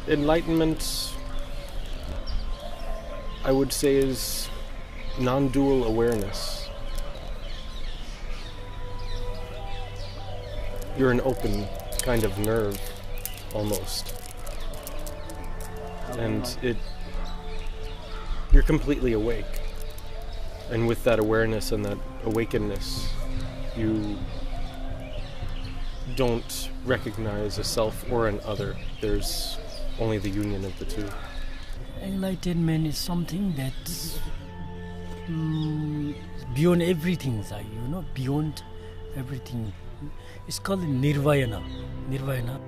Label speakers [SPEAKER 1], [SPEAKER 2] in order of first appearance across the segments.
[SPEAKER 1] Enlightenment, I would say, is non-dual awareness. You're an open kind of nerve, almost. And you're completely awake. And with that awareness and that awakeness, you don't recognize a self or an other. There's only the union of the two.
[SPEAKER 2] Enlightenment is something that beyond everything, beyond everything. It's called nirvana. Nirvana.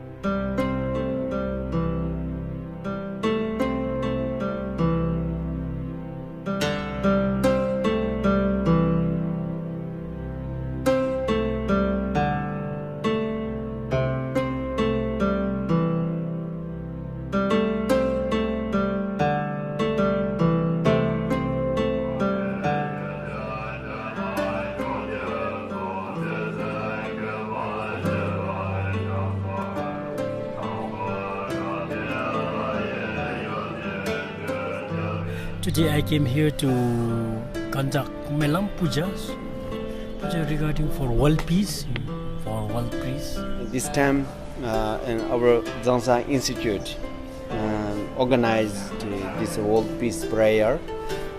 [SPEAKER 2] Today I came here to conduct Melam Pujas, regarding for world peace,
[SPEAKER 3] This time in our Zansa Institute organized this world peace prayer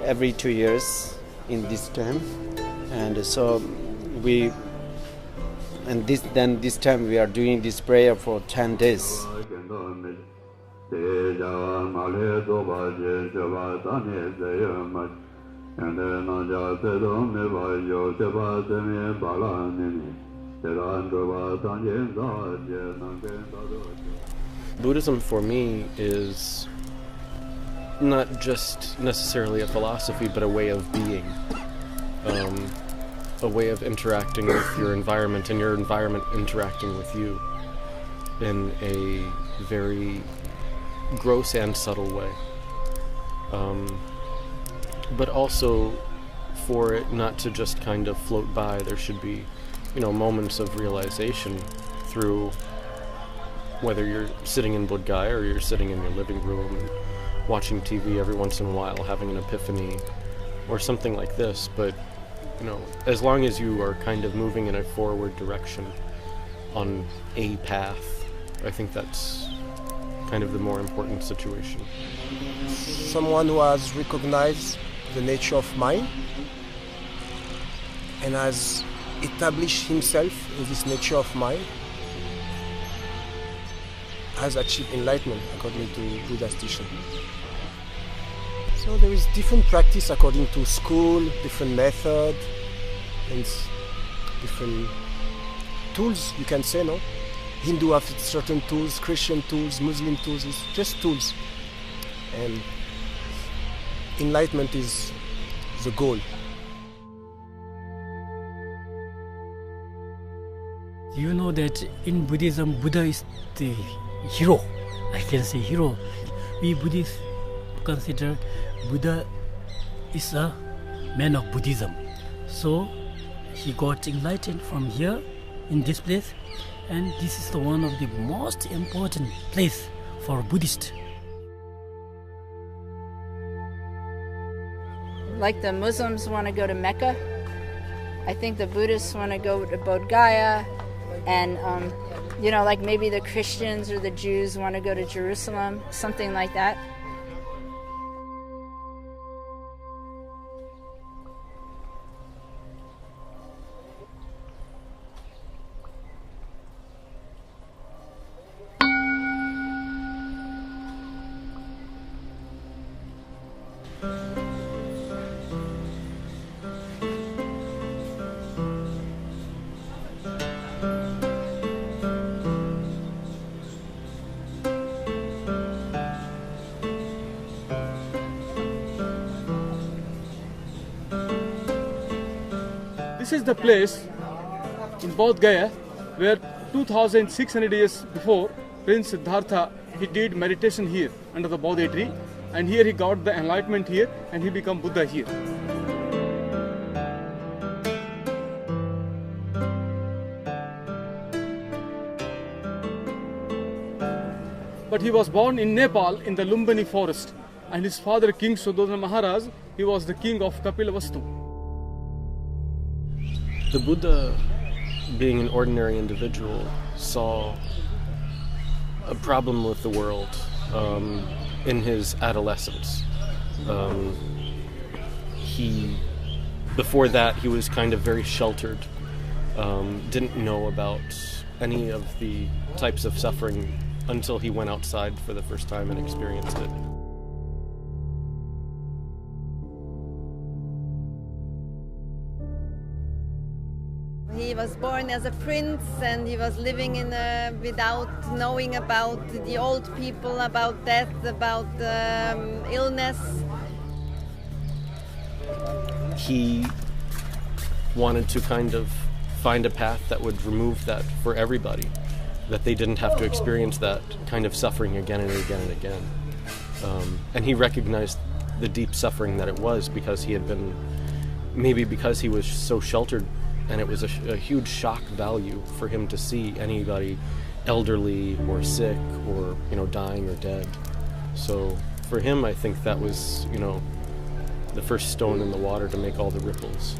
[SPEAKER 3] every 2 years in this time, and so this time we are doing this prayer for 10 days.
[SPEAKER 1] Buddhism for me is not just necessarily a philosophy, but a way of being, a way of interacting with your environment and your environment interacting with you in a very gross and subtle way, but also for it not to just kind of float by. There should be, moments of realization through whether you're sitting in bodh gaya or you're sitting in your living room and watching TV every once in a while, having an epiphany or something like this. But as long as you are kind of moving in a forward direction on a path, I think that's kind of the more important situation.
[SPEAKER 4] Someone who has recognized the nature of mind and has established himself in this nature of mind has achieved enlightenment according to Buddha's teaching. So there is different practice according to school, different method, and different tools, you can say, no? Hindu have certain tools, Christian tools, Muslim tools, it's just tools. And enlightenment is the goal.
[SPEAKER 2] You know that in Buddhism, Buddha is the hero. I can say hero. We Buddhists consider Buddha is a man of Buddhism. So he got enlightened from here in this place, and this is the one of the most important place for Buddhists.
[SPEAKER 5] Like the Muslims want to go to Mecca, I think the Buddhists want to go to Bodh Gaya, and like maybe the Christians or the Jews want to go to Jerusalem, something like that.
[SPEAKER 6] This is the place in Bodh Gaya where 2600 years before Prince Siddhartha, he did meditation here under the Bodhi tree, and here he got the enlightenment here and he became Buddha here. but he was born in Nepal in the Lumbini forest, and his father, King Suddhodana Maharaj, he was the king of Kapilavastu.
[SPEAKER 1] The Buddha, being an ordinary individual, saw a problem with the world in his adolescence. Before that, he was kind of very sheltered, didn't know about any of the types of suffering until he went outside for the first time and experienced it.
[SPEAKER 7] He was born as a prince, and he was living without knowing about the old people, about death, about illness.
[SPEAKER 1] He wanted to kind of find a path that would remove that for everybody, that they didn't have to experience that kind of suffering again and again and again. And he recognized the deep suffering that it was because he had been, maybe because he was so sheltered, and it was a huge shock value for him to see anybody elderly or sick or, dying or dead. So for him, I think that was, the first stone in the water to make all the ripples.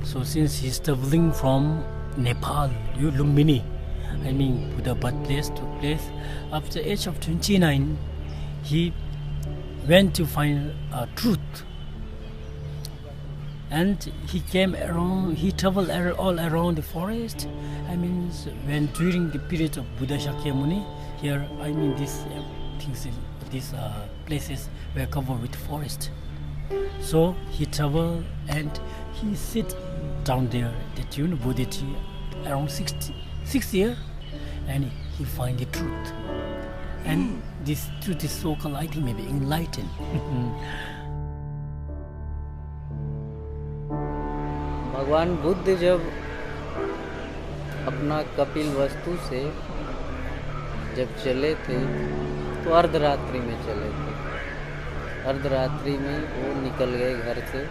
[SPEAKER 2] So since he's traveling from Nepal, Lumbini, Buddha birthplace took place, after the age of 29, he went to find truth. And he came around, he traveled all around the forest. When during the period of Buddha Shakyamuni, here, these places were covered with forest. So he traveled and he sit down there, that Buddha tree, around 6 years, and he find the truth. And this truth is so-called, I think, maybe enlightened.
[SPEAKER 8] भगवान बुद्ध जब अपना कपिल वस्तु से जब चले थे तो अर्धरात्रि में चले थे। अर्धरात्रि में वो निकल गए घर से।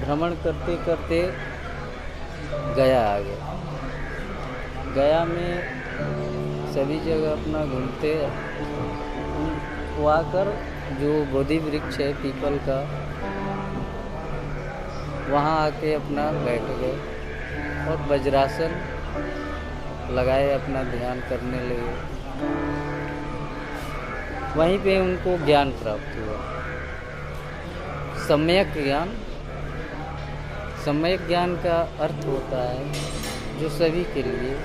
[SPEAKER 8] भ्रमण करते करते गया आ गए। गया में सभी जगह अपना घूमते वो आकर जो बोधि वृक्ष है पीपल का, वहाँ आके अपना बैठ गए और वज्रासन लगाए, अपना ध्यान करने लगे। वहीं पे उनको ज्ञान प्राप्त हुआ, सम्यक ज्ञान। सम्यक ज्ञान का अर्थ होता है जो सभी के लिए,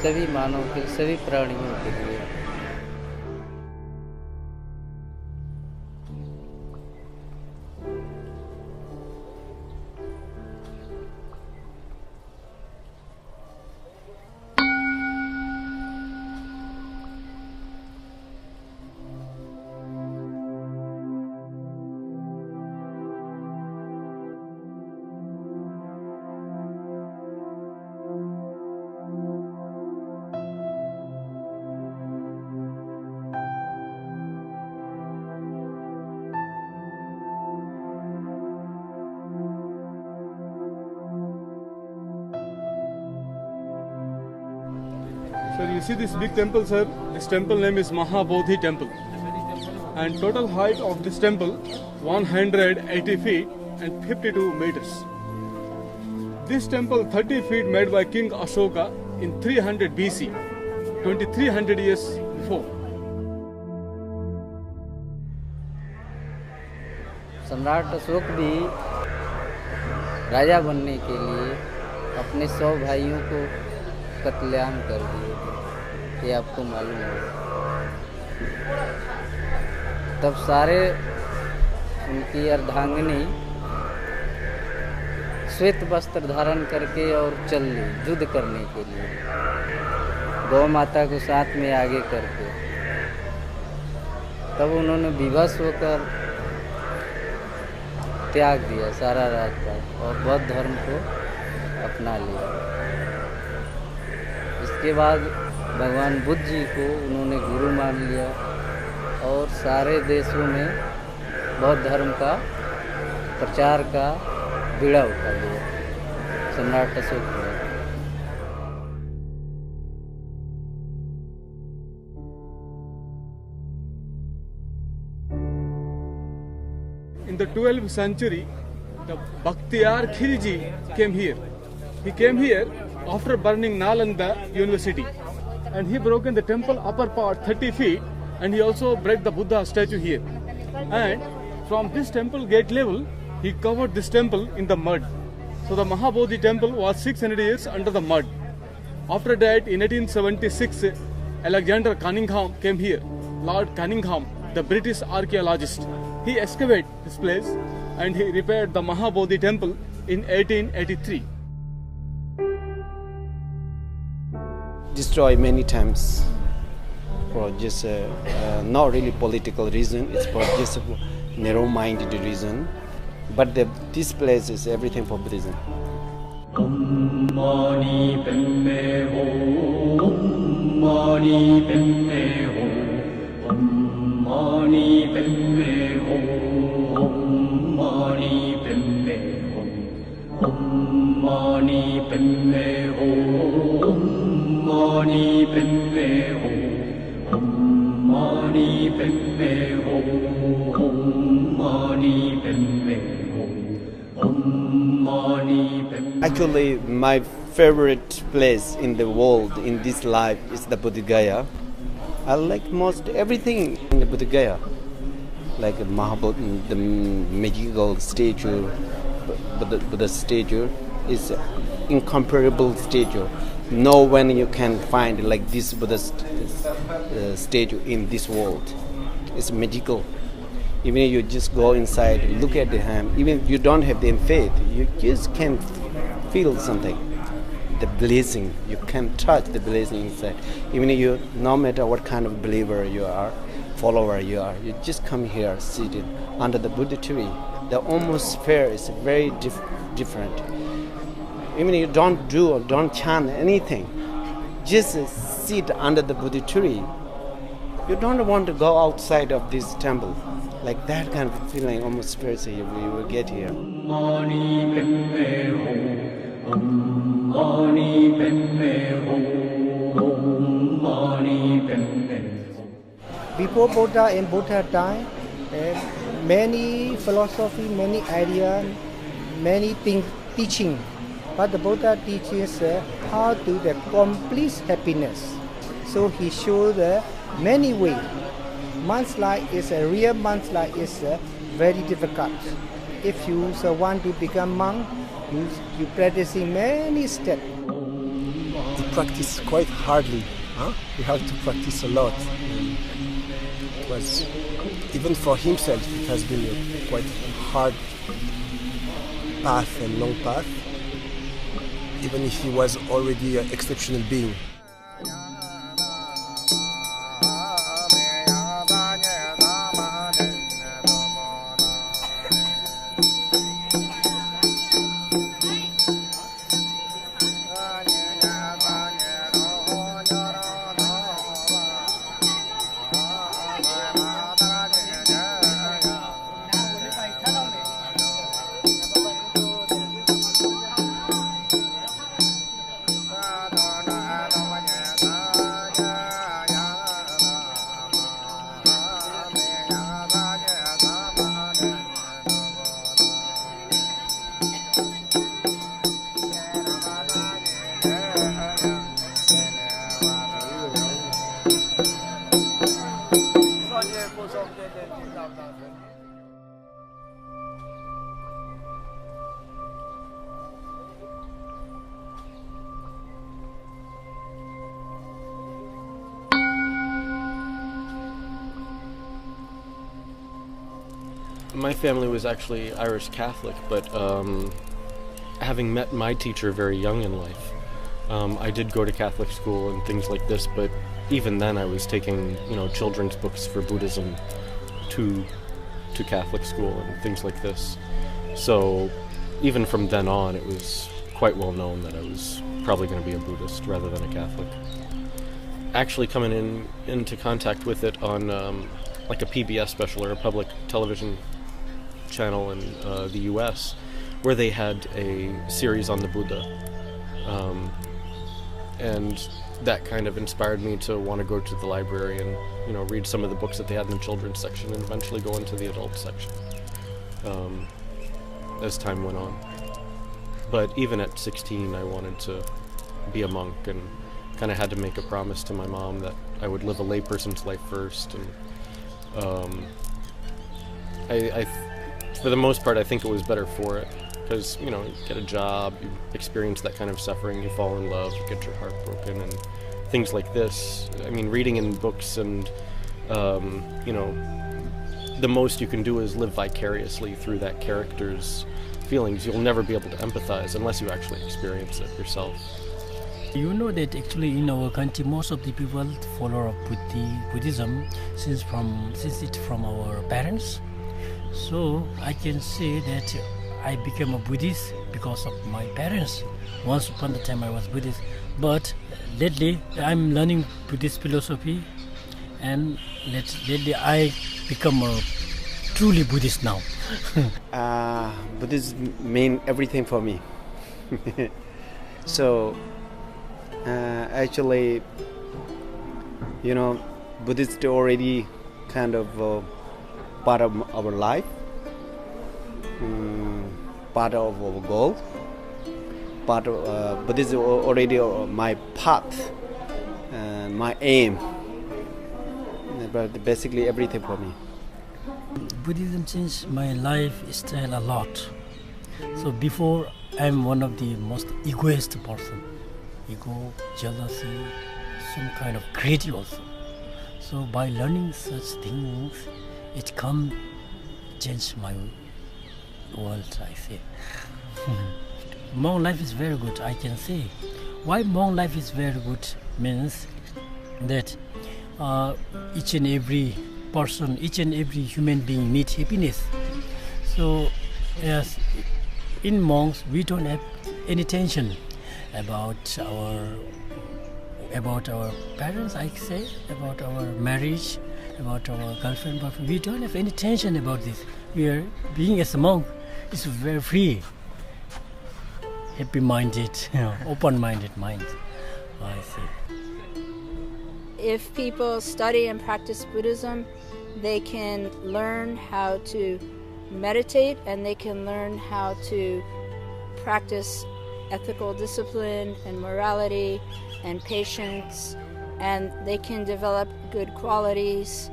[SPEAKER 8] सभी मानव के, सभी प्राणियों के लिए।
[SPEAKER 6] Sir, you see this big temple, sir? This temple name is Mahabodhi Temple. And total height of this temple, 180 feet and 52 meters. This temple, 30 feet, made by King Ashoka in 300 BC, 2300 years before.
[SPEAKER 8] सम्राट अशोक भी राजा बनने के लिए अपने 100 भाइयों को कत्लेआम कर दिए थे, ये आपको मालूम होगा। तब सारे उनकी अर्धांगिनी श्वेत वस्त्र धारण करके और चल ली युद्ध करने के लिए, गौ माता को साथ में आगे करके। तब उन्होंने विवश होकर त्याग दिया सारा राजपाट और बौद्ध धर्म को अपना लिया। इसके बाद भगवान बुद्ध जी को उन्होंने गुरु मान लिया और सारे देशों में बौद्ध धर्म का प्रचार का बीड़ा उठा लिया सम्राट अशोक ने।
[SPEAKER 6] the 12th century, the Bakhtiyar Khilji came here. He came here after burning Nalanda University. And he broke in the temple upper part 30 feet, and he also broke the Buddha statue here. And from this temple gate level, he covered this temple in the mud. So the Mahabodhi temple was 600 years under the mud. After that, in 1876, Alexander Cunningham came here. Lord Cunningham, the British archaeologist, he excavated this place and he repaired the Mahabodhi temple in 1883.
[SPEAKER 3] Destroy many times for just not really political reason. It's for just a narrow-minded reason. But this place is everything for Buddhism.
[SPEAKER 9] Om Mani Padme Hum. Om Mani Padme Hum. Om Mani Padme Hum. Om Mani Padme Hum. Om Mani Padme Hum. Om Mani Padme Hum. Om Mani Padme Hum. Om Mani Padme Hum.
[SPEAKER 3] Actually, my favorite place in the world, in this life, is the Bodh Gaya. I like most everything in the Bodh Gaya, like Mahabodhi, the magical statue, Buddha statue is incomparable statue. No one you can find like this Buddha statue in this world. It's magical. Even if you just go inside, look at the hand, even if you don't have the faith, you just can feel something. The blessing, you can touch the blessing inside. Even if you, no matter what kind of believer you are, follower you are, you just come here, seated under the Buddha tree. The atmosphere is very different. Even if you don't do or don't chant anything, just sit under the Buddha tree. You don't want to go outside of this temple. Like that kind of feeling, almost spiritual, you will get here.
[SPEAKER 10] Before Buddha and Buddha time, many philosophy, many ideas, many things teaching. But the Buddha teaches how to the complete happiness. So he shows many ways. Monks life is a real monk life is very difficult. If you want to become monk, you practicing many steps.
[SPEAKER 4] He practiced quite hardly. He had to practice a lot. It was, even for himself, it has been a quite hard path and long path, even if he was already an exceptional being.
[SPEAKER 1] My family was actually Irish Catholic, but having met my teacher very young in life, I did go to Catholic school and things like this, but even then I was taking, children's books for Buddhism to Catholic school and things like this. So even from then on, it was quite well known that I was probably going to be a Buddhist rather than a Catholic. Actually coming into contact with it on like a PBS special or a public television channel in the US, where they had a series on the Buddha, and that kind of inspired me to want to go to the library and read some of the books that they had in the children's section and eventually go into the adult section. as time went on. But even at 16, I wanted to be a monk, and kind of had to make a promise to my mom that I would live a layperson's life first. And for the most part, I think it was better for it, because you get a job, you experience that kind of suffering, you fall in love, you get your heart broken, and things like this. I mean, reading in books and the most you can do is live vicariously through that character's feelings. You'll never be able to empathize unless you actually experience it yourself.
[SPEAKER 2] You know that actually in our country most of the people follow Buddhism since it's from our parents. So I can say that I became a Buddhist because of my parents. Once upon a time I was Buddhist, but lately I'm learning Buddhist philosophy, and lately I become a truly Buddhist now.
[SPEAKER 3] Buddhism mean everything for me. So actually, Buddhist already kind of part of our life, part of our goal, part of Buddhism already my path, my aim, but basically everything for me.
[SPEAKER 2] Buddhism changed my lifestyle a lot. So before, I'm one of the most egoist person. Ego, jealousy, some kind of greedy also. So by learning such things, it can change my world, I say. Monk life is very good, I can say. Why monk life is very good means that each and every person, each and every human being needs happiness. So yes, in monks we don't have any tension about our parents, I say, about our marriage, about our girlfriend, boyfriend. We don't have any tension about this. We are being as a monk is very free, happy-minded, open-minded mind, I say.
[SPEAKER 5] If people study and practice Buddhism, they can learn how to meditate, and they can learn how to practice ethical discipline and morality and patience, and they can develop good qualities,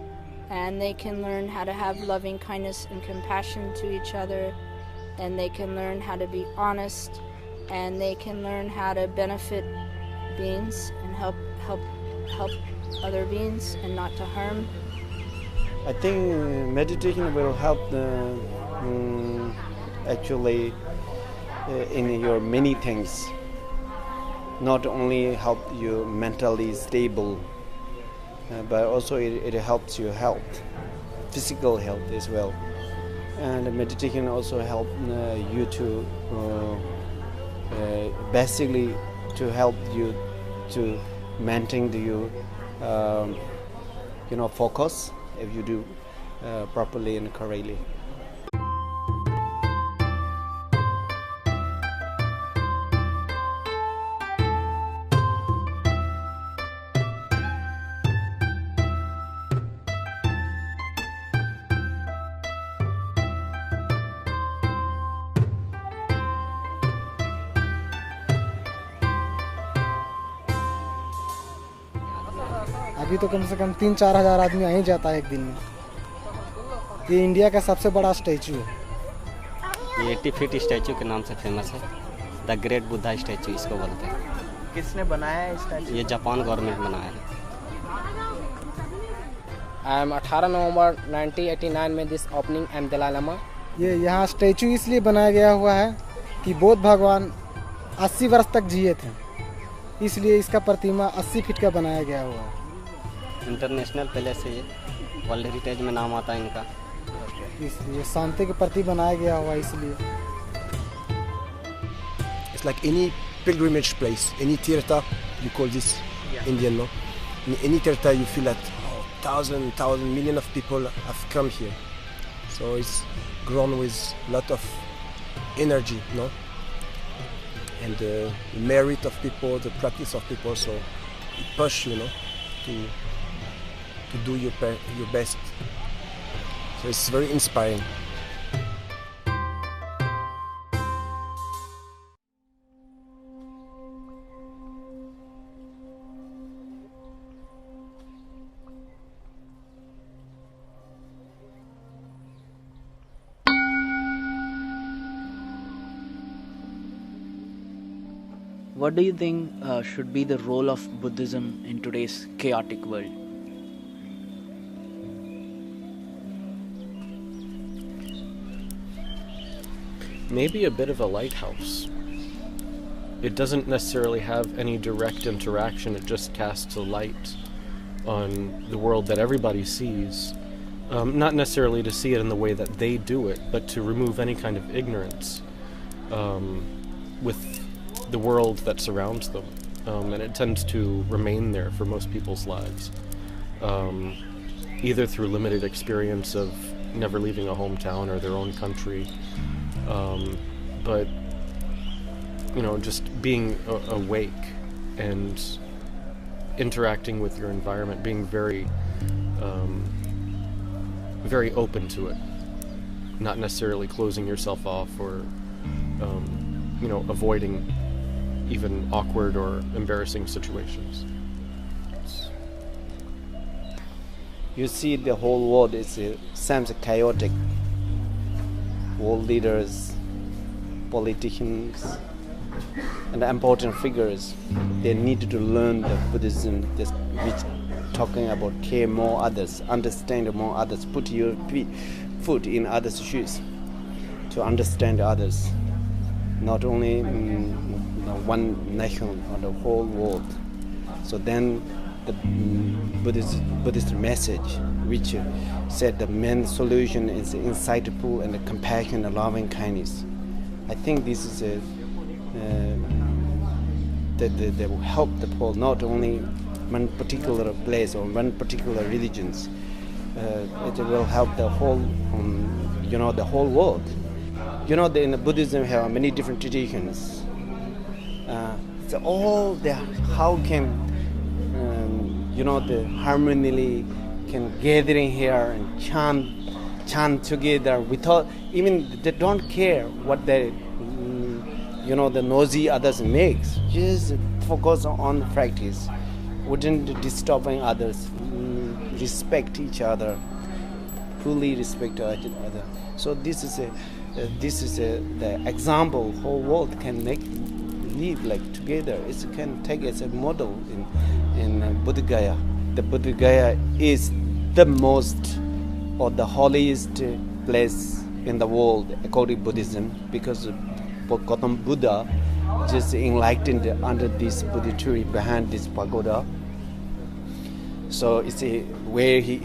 [SPEAKER 5] and they can learn how to have loving kindness and compassion to each other, and they can learn how to be honest, and they can learn how to benefit beings and help other beings and not to harm.
[SPEAKER 3] I think meditation will help actually in your many things. Not only help you mentally stable, but also it helps your health, physical health as well. And meditation also help you to basically to help you to maintain your focus if you do properly and correctly.
[SPEAKER 10] अभी तो कम से कम 3-4 हज़ार आदमी आ ही जाता है एक दिन में। ये इंडिया का सबसे बड़ा स्टैचू है।
[SPEAKER 11] ये 80 फीट स्टैचू के नाम से फेमस है। द ग्रेट बुद्धा स्टैचू इसको बोलते हैं।
[SPEAKER 12] किसने बनाया है स्टैचू?
[SPEAKER 11] ये जापान गवर्नमेंट बनाया है।
[SPEAKER 12] 18 नवंबर 1989 में this opening am Dalai Lama.
[SPEAKER 10] ये यहाँ स्टैचू इसलिए बनाया गया हुआ है कि बौद्ध भगवान 80 वर्ष तक जिए थे, इसलिए इसका प्रतिमा 80 फीट का बनाया गया हुआ है।
[SPEAKER 11] इंटरनेशनल पैलेस है, ये वर्ल्ड हेरिटेज में नाम आता है इनका,
[SPEAKER 10] इसलिए शांति के प्रति बनाया गया हुआ है। इसलिए
[SPEAKER 4] It's like any pilgrimage place, any tirtha, you call this Indian, no? In any tirtha you feel that thousand, million of people have come here. So it's grown with a lot of energy, no? And the merit of people, the practice of people, so it pushes you, to do your best. So it's very inspiring.
[SPEAKER 13] what do you think should be the role of Buddhism in today's chaotic world?
[SPEAKER 1] Maybe a bit of a lighthouse. It doesn't necessarily have any direct interaction, it just casts a light on the world that everybody sees. Not necessarily to see it in the way that they do it, but to remove any kind of ignorance with the world that surrounds them. And it tends to remain there for most people's lives, either through limited experience of never leaving a hometown or their own country, but just being awake and interacting with your environment, being very very open to it, not necessarily closing yourself off or avoiding even awkward or embarrassing situations.
[SPEAKER 3] You see, the whole world seems chaotic. World leaders, politicians, and important figures, they need to learn the Buddhism, which talking about care more others, understand more others, put your foot in others' shoes to understand others, not only one nation or the whole world. So then the Buddhist message, which said the main solution is insightful and compassion and loving kindness. I think this is that will help the poor, not only one particular place or one particular religions. It will help the whole, the whole world. In the Buddhism have many different traditions. So all how can the harmony can gathering here and chant together without even they don't care what the noisy others makes. Just focus on practice, wouldn't disturbing others, respect each other, fully respect each other. So this is the example whole world can live like together. It can take as a model in Bodh Gaya. The Bodh Gaya is the most or the holiest place in the world according to Buddhism, because Gautam Buddha just enlightened under this Bodhi tree behind this pagoda. So it's where he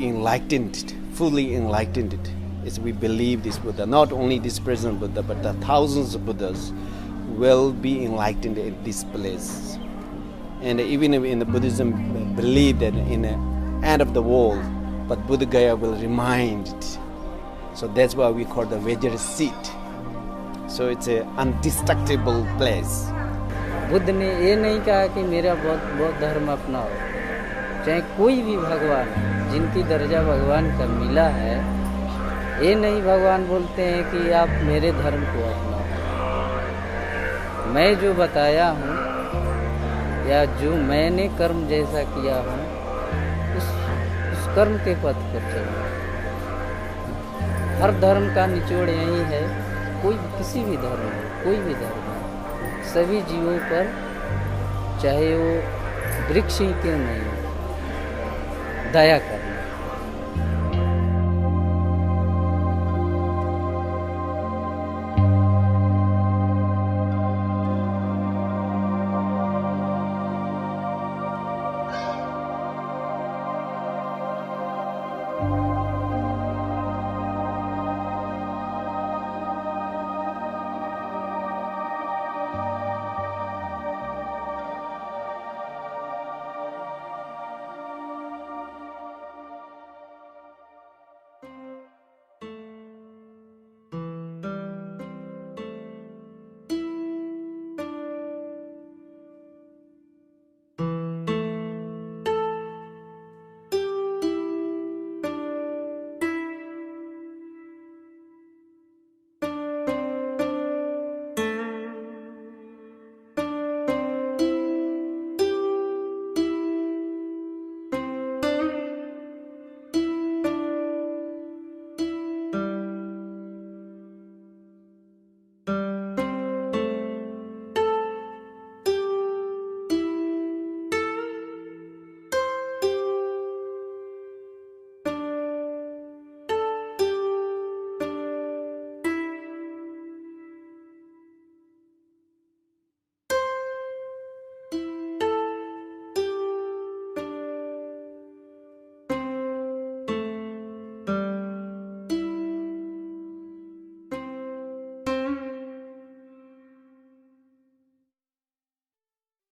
[SPEAKER 3] fully enlightened it. We believe this Buddha, not only this present Buddha, but the thousands of Buddhas will be enlightened at this place. And even in the Buddhism, believe that in the end of the world, but Bodh Gaya will remind it. So that's why we call the Vajra seat. So it's an indestructible place.
[SPEAKER 8] Buddha ने ये नहीं कहा कि मेरा बौद्ध धर्म अपनाओ, चाहे कोई भी भगवान जिनकी दर्जा भगवान का मिला है, ये नहीं भगवान बोलते हैं कि आप मेरे धर्म को अपनाओ। मैं जो बताया हूँ या जो मैंने कर्म जैसा किया हूँ, उस कर्म के पथ पर चलो। हर धर्म का निचोड़ यही है, किसी भी धर्म हो, कोई भी धर्म हो, सभी जीवों पर, चाहे वो वृक्ष ही क्यों नहीं हो, दया करना।